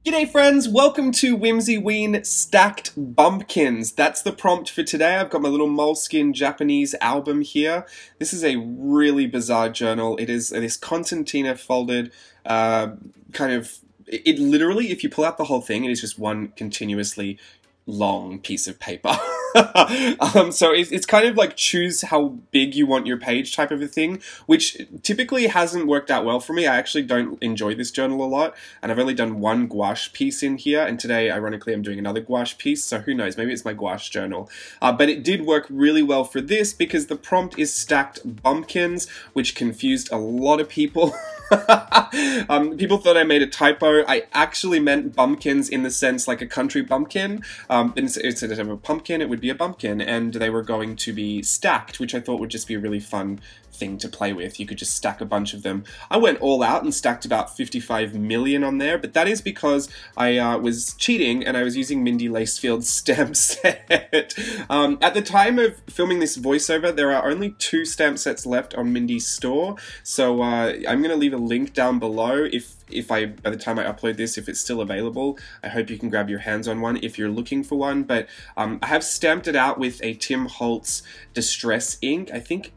G'day friends, welcome to WHIMSYWEEN Stacked Bumpkins. That's the prompt for today. I've got my little moleskin Japanese album here. This is a really bizarre journal. It is this concertina folded it literally, if you pull out the whole thing, it is just one continuously long piece of paper. So it's kind of like choose how big you want your page type of a thing, which typically hasn't worked out well for me. I actually don't enjoy this journal a lot, and I've only done one gouache piece in here, and today, ironically, I'm doing another gouache piece, so who knows, maybe it's my gouache journal. But it did work really well for this because the prompt is stacked bumpkins, which confused a lot of people. People thought I made a typo. I actually meant bumpkins in the sense like a country bumpkin. Instead of a pumpkin, it would be a bumpkin, and they were going to be stacked, which I thought would just be a really fun thing to play with. You could just stack a bunch of them. I went all out and stacked about 55 million on there, but that is because I was cheating and I was using Mindy Lacefield's stamp set. At the time of filming this voiceover, there are only 2 stamp sets left on Mindy's store, so I'm going to leave a link down below by the time I upload this, if it's still available. I hope you can grab your hands on one if you're looking for one, but I have stamped it out with a Tim Holtz Distress ink. I think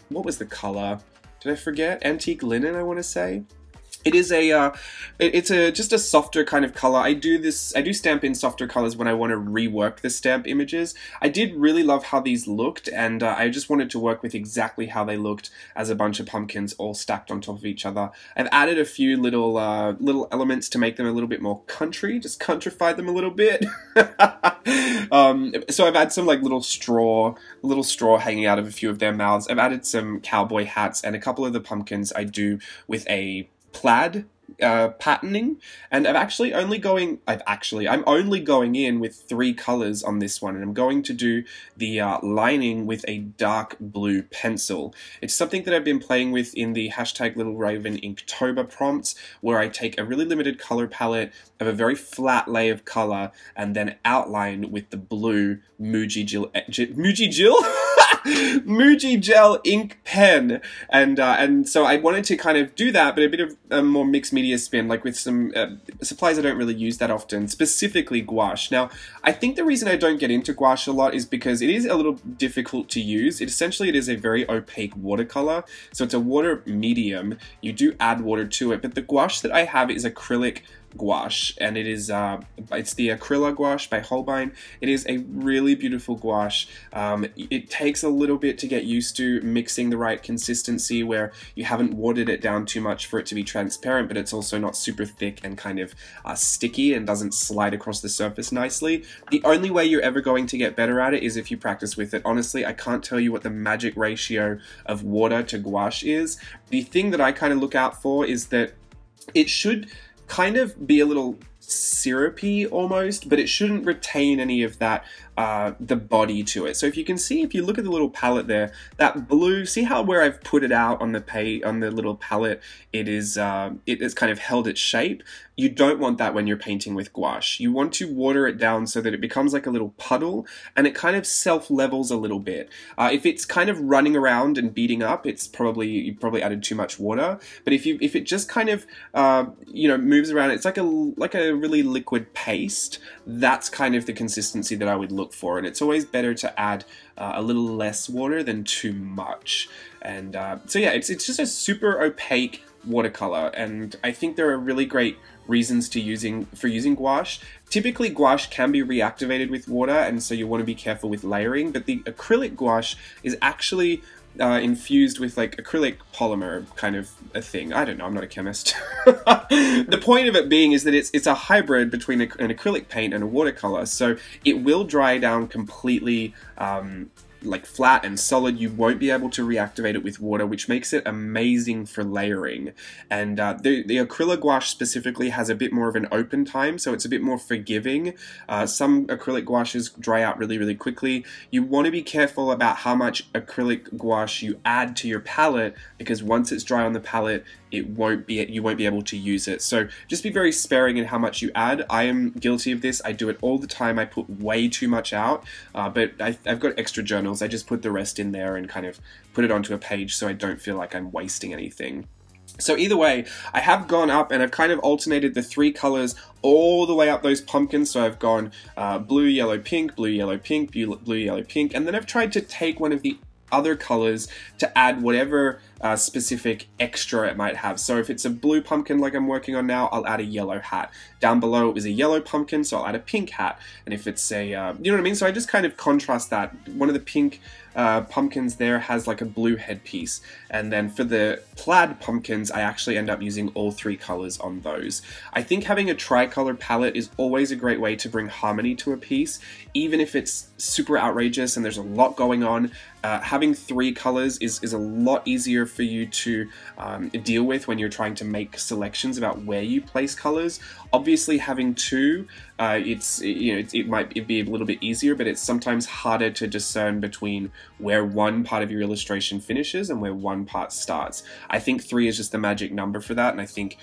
what was the color? Did I forget? Antique linen, I want to say. It is just a softer kind of color. I do stamp in softer colors when I want to rework the stamp images. I did really love how these looked, and I just wanted to work with exactly how they looked as a bunch of pumpkins all stacked on top of each other. I've added a few little elements to make them a little bit more country, just countrified them a little bit. So I've added some like little straw hanging out of a few of their mouths. I've added some cowboy hats, and a couple of the pumpkins I do with a plaid patterning, and I'm only going in with 3 colors on this one, and I'm going to do the lining with a dark blue pencil. It's something that I've been playing with in the hashtag Little Raven Inktober prompts, where I take a really limited color palette of a very flat lay of color and then outline with the blue Muji Gel ink pen, and so I wanted to kind of do that, but a bit of a more mixed media spin, like with some supplies I don't really use that often, specifically gouache. Now, I think the reason I don't get into gouache a lot is because it is a little difficult to use. It is a very opaque watercolor, so it's a water medium. You do add water to it, but the gouache that I have is acrylic gouache, and it is it's the Acryla gouache by Holbein. It is a really beautiful gouache. It takes a little bit to get used to mixing the right consistency where you haven't watered it down too much for it to be transparent, but it's also not super thick and kind of sticky and doesn't slide across the surface nicely. The only way you're ever going to get better at it is if you practice with it. Honestly, I can't tell you what the magic ratio of water to gouache is. The thing that I kind of look out for is that it should kind of be a little syrupy almost, but it shouldn't retain any of that the body to it. So if you can see, if you look at the little palette there, that blue, see how where I've put it out on the little palette, it has kind of held its shape. You don't want that when you're painting with gouache. You want to water it down so that it becomes like a little puddle, and it kind of self-levels a little bit. If it's kind of running around and beating up, you probably added too much water. But if it just kind of moves around, it's like a really liquid paste. That's kind of the consistency that I would look for, and it's always better to add a little less water than too much. And so yeah, it's just a super opaque watercolor, and I think there are really great reasons for using gouache. Typically, gouache can be reactivated with water, and so you want to be careful with layering, but the acrylic gouache is actually infused with like acrylic polymer kind of a thing. I don't know, I'm not a chemist. The point of it being is that it's a hybrid between an acrylic paint and a watercolor, so it will dry down completely like flat and solid. You won't be able to reactivate it with water, which makes it amazing for layering. And the acrylic gouache specifically has a bit more of an open time, so it's a bit more forgiving. Some acrylic gouaches dry out really, really quickly. You want to be careful about how much acrylic gouache you add to your palette, because once it's dry on the palette, you won't be able to use it. So just be very sparing in how much you add. I am guilty of this. I do it all the time. I put way too much out, but I've got extra journals. I just put the rest in there and kind of put it onto a page so I don't feel like I'm wasting anything. So either way, I have gone up and I've kind of alternated the 3 colors all the way up those pumpkins. So I've gone blue, yellow, pink, blue, yellow, pink, blue, yellow, pink, and then I've tried to take one of the other colors to add whatever specific extra it might have. So if it's a blue pumpkin like I'm working on now, I'll add a yellow hat. Down below it was a yellow pumpkin, so I'll add a pink hat. And if it's a, you know what I mean? So I just kind of contrast that. One of the pink pumpkins there has like a blue headpiece. And then for the plaid pumpkins, I actually end up using all 3 colors on those. I think having a tricolor palette is always a great way to bring harmony to a piece, even if it's super outrageous and there's a lot going on. Having 3 colors is a lot easier for you to deal with when you're trying to make selections about where you place colors. Obviously, having 2, it might be a little bit easier, but it's sometimes harder to discern between where one part of your illustration finishes and where one part starts. I think 3 is just the magic number for that, and I think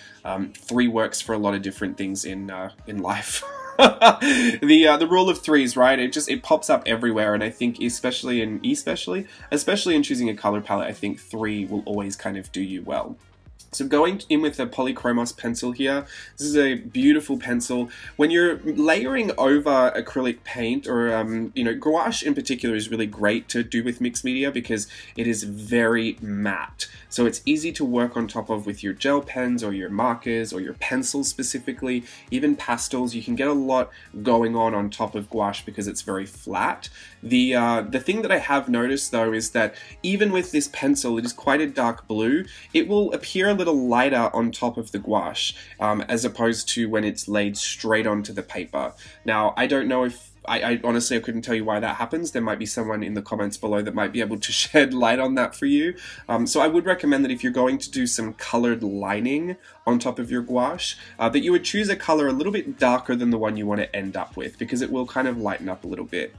3 works for a lot of different things in life. The rule of 3s, right? It pops up everywhere, and I think especially in choosing a color palette, I think 3 will always kind of do you well. So going in with a polychromos pencil here, this is a beautiful pencil. When you're layering over acrylic paint, or you know, gouache in particular is really great to do with mixed media because it is very matte. So it's easy to work on top of with your gel pens or your markers or your pencils specifically, even pastels. You can get a lot going on top of gouache because it's very flat. The thing that I have noticed though is that even with this pencil, it is quite a dark blue. It will appear a little lighter on top of the gouache as opposed to when it's laid straight onto the paper. Now, I don't know if I honestly, I couldn't tell you why that happens. There might be someone in the comments below that might be able to shed light on that for you. So I would recommend that if you're going to do some colored lining on top of your gouache, that you would choose a color a little bit darker than the one you want to end up with, because it will kind of lighten up a little bit.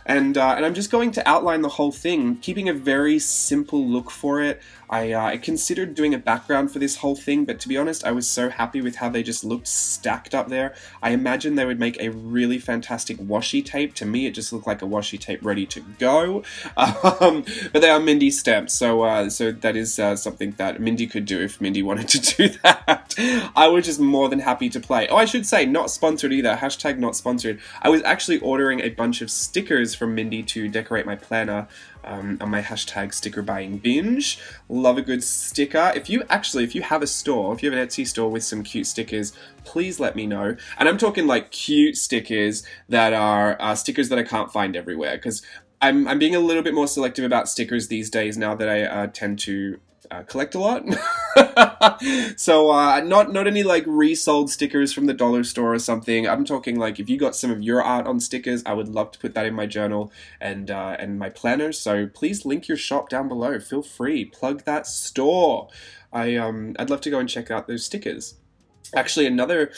And I'm just going to outline the whole thing, keeping a very simple look for it. I considered doing a background for this whole thing, but to be honest, I was so happy with how they just looked stacked up there. I imagine they would make a really fantastic washi tape. To me, it just looked like a washi tape ready to go. But they are Mindy stamps, so so that is something that Mindy could do if Mindy wanted to do that. I was just more than happy to play. Oh, I should say, not sponsored either. Hashtag not sponsored. I was actually ordering a bunch of stickers from Mindy to decorate my planner on my hashtag sticker buying binge. Love a good sticker. If you have a store, if you have an Etsy store with some cute stickers, please let me know. And I'm talking like cute stickers that are stickers that I can't find everywhere, because I'm being a little bit more selective about stickers these days now that I tend to collect a lot. So not any like resold stickers from the dollar store or something. I'm talking like if you got some of your art on stickers, I would love to put that in my journal and my planner. So please link your shop down below. Feel free, plug that store. I'd love to go and check out those stickers. Actually, another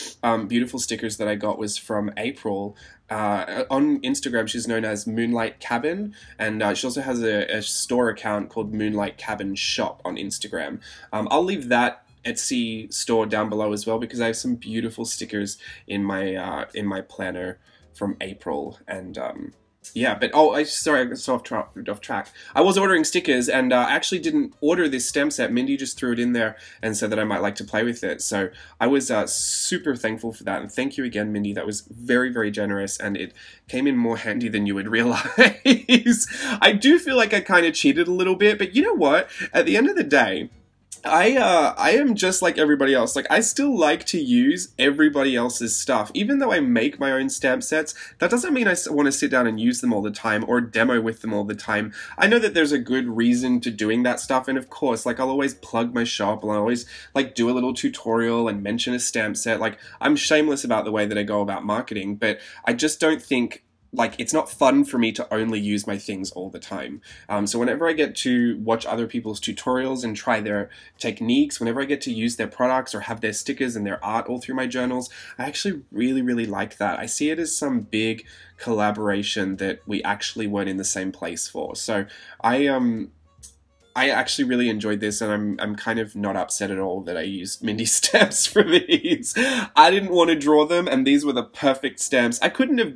beautiful stickers that I got was from April. On Instagram, she's known as Moonlight Cabin, and she also has a store account called Moonlight Cabin Shop on Instagram. I'll leave that Etsy store down below as well, because I have some beautiful stickers in my planner from April. And yeah, but sorry, I got so off track. I was ordering stickers, and I actually didn't order this stamp set. Mindy just threw it in there and said that I might like to play with it. So I was super thankful for that, and thank you again, Mindy. That was very, very generous, and it came in more handy than you would realize. I do feel like I kind of cheated a little bit, but you know what? At the end of the day, I am just like everybody else. Like, I still like to use everybody else's stuff. Even though I make my own stamp sets, that doesn't mean I want to sit down and use them all the time or demo with them all the time. I know that there's a good reason to doing that stuff, and of course, like, I'll always plug my shop, and I'll always, like, do a little tutorial and mention a stamp set. Like, I'm shameless about the way that I go about marketing, but I just don't think, like, it's not fun for me to only use my things all the time. So whenever I get to watch other people's tutorials and try their techniques, whenever I get to use their products or have their stickers and their art all through my journals, I actually really, really like that. I see it as some big collaboration that we actually weren't in the same place for. So I I actually really enjoyed this, and I'm kind of not upset at all that I used Mindy stamps for these. I didn't want to draw them, and these were the perfect stamps. I couldn't have...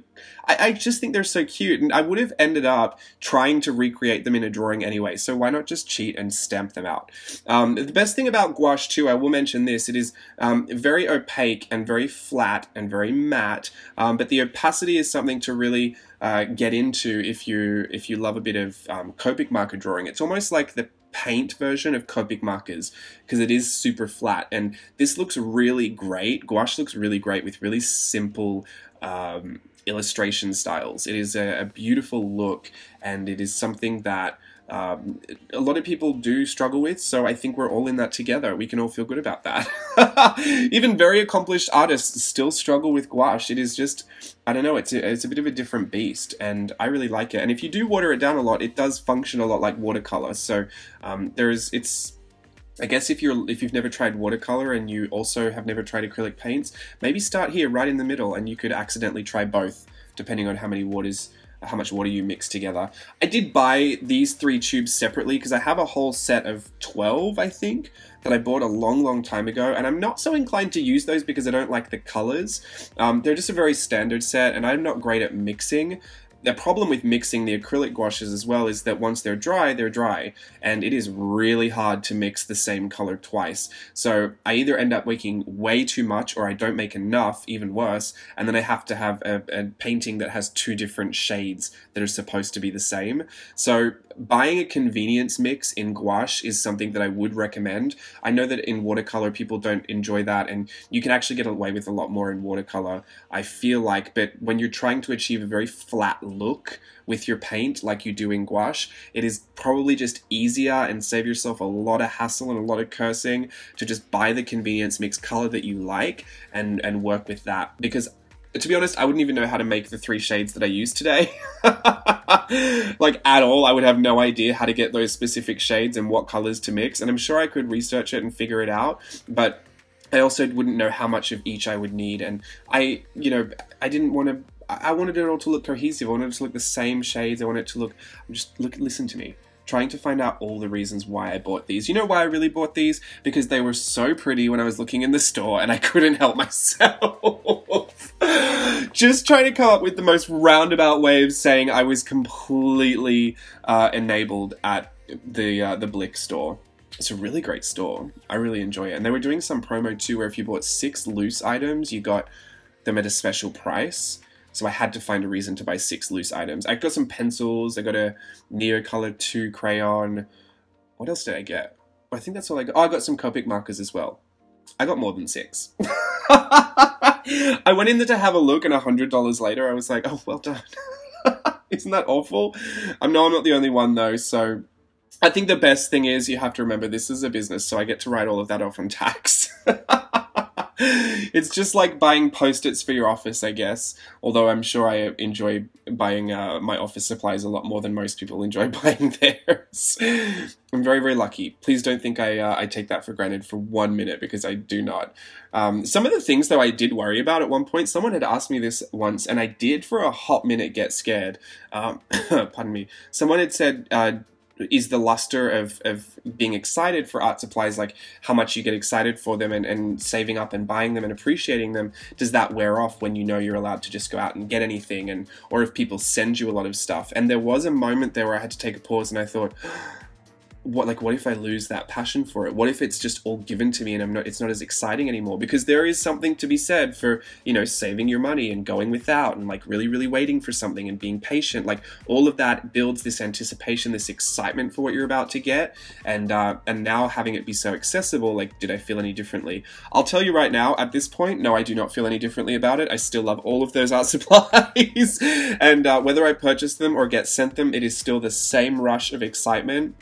I just think they're so cute, and I would have ended up trying to recreate them in a drawing anyway, so why not just cheat and stamp them out? The best thing about gouache too, I will mention this, it is very opaque and very flat and very matte, but the opacity is something to really get into if you love a bit of Copic marker drawing. It's almost like the paint version of Copic markers because it is super flat, and this looks really great. Gouache looks really great with really simple illustration styles. It is a beautiful look, and it is something that a lot of people do struggle with, so I think we're all in that together. We can all feel good about that. Even very accomplished artists still struggle with gouache. It is just, I don't know, it's a bit of a different beast, and I really like it. And if you do water it down a lot, it does function a lot like watercolor. So I guess if you've never tried watercolor and you also have never tried acrylic paints, maybe start here right in the middle, and you could accidentally try both, depending on how much water you mix together. I did buy these 3 tubes separately because I have a whole set of 12, I think, that I bought a long time ago, and I'm not so inclined to use those because I don't like the colors. They're just a very standard set, and I'm not great at mixing. The problem with mixing the acrylic gouaches as well is that once they're dry, and it is really hard to mix the same color twice. So I either end up making way too much, or I don't make enough, even worse, and then I have to have a painting that has 2 different shades that are supposed to be the same. So buying a convenience mix in gouache is something that I would recommend. I know that in watercolor people don't enjoy that, and you can actually get away with a lot more in watercolor, I feel like, but when you're trying to achieve a very flat look with your paint like you do in gouache, it is probably just easier and save yourself a lot of hassle and a lot of cursing to just buy the convenience mix color that you like and work with that. Because to be honest, I wouldn't even know how to make the 3 shades that I used today. Like at all. I would have no idea how to get those specific shades and what colors to mix, and I'm sure I could research it and figure it out, but I also wouldn't know how much of each I would need, and I wanted it all to look cohesive. I wanted it to look the same shades. I wanted it to look, listen to me. Trying to find out all the reasons why I bought these. You know why I really bought these? Because they were so pretty when I was looking in the store and I couldn't help myself. Just trying to come up with the most roundabout way of saying I was completely enabled at the Blick store. It's a really great store. I really enjoy it. And they were doing some promo too where if you bought 6 loose items, you got them at a special price. So I had to find a reason to buy 6 loose items. I got some pencils, I got a Neocolor 2 crayon. What else did I get? I think that's all I got. Oh, I got some Copic markers as well. I got more than 6. I went in there to have a look, and $100 later I was like, oh, well done. Isn't that awful? I know I'm not the only one though, so I think the best thing is you have to remember this is a business, so I get to write all of that off on tax. It's just like buying Post-its for your office, I guess. Although I'm sure I enjoy buying my office supplies a lot more than most people enjoy buying theirs. I'm very lucky. Please don't think I take that for granted for 1 minute, because I do not. Some of the things, though, I did worry about at one point. Someone had asked me this once, and I did for a hot minute get scared. Pardon me. Someone had said... is the luster of being excited for art supplies, like how much you get excited for them and saving up and buying them and appreciating them, does that wear off when you know you're allowed to just go out and get anything, or if people send you a lot of stuff? And there was a moment there where I had to take a pause and I thought, what if I lose that passion for it? What if it's just all given to me and it's not as exciting anymore? Because there is something to be said for, you know, saving your money and going without and like really waiting for something and being patient. Like all of that builds this anticipation, this excitement for what you're about to get. And now having it be so accessible, like, did I feel any differently? I'll tell you right now, at this point, no, I do not feel any differently about it. I still love all of those art supplies. And whether I purchase them or get sent them, it is still the same rush of excitement.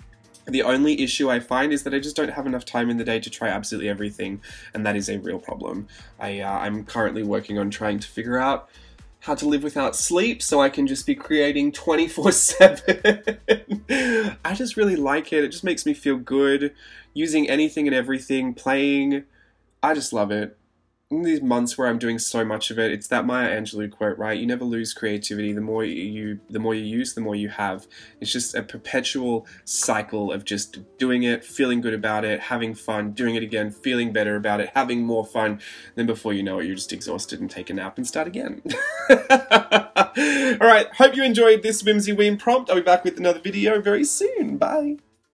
The only issue I find is that I just don't have enough time in the day to try absolutely everything, and that is a real problem. I'm currently working on trying to figure out how to live without sleep so I can just be creating 24/7. I just really like it. It just makes me feel good. Using anything and everything, playing, I just love it. in these months where I'm doing so much of it, it's that Maya Angelou quote, right? You never lose creativity. The more you use, the more you have. It's just a perpetual cycle of just doing it, feeling good about it, having fun, doing it again, feeling better about it, having more fun. Then before you know it, you're just exhausted and take a nap and start again. All right, hope you enjoyed this WHIMSYWEEN prompt. I'll be back with another video very soon. Bye.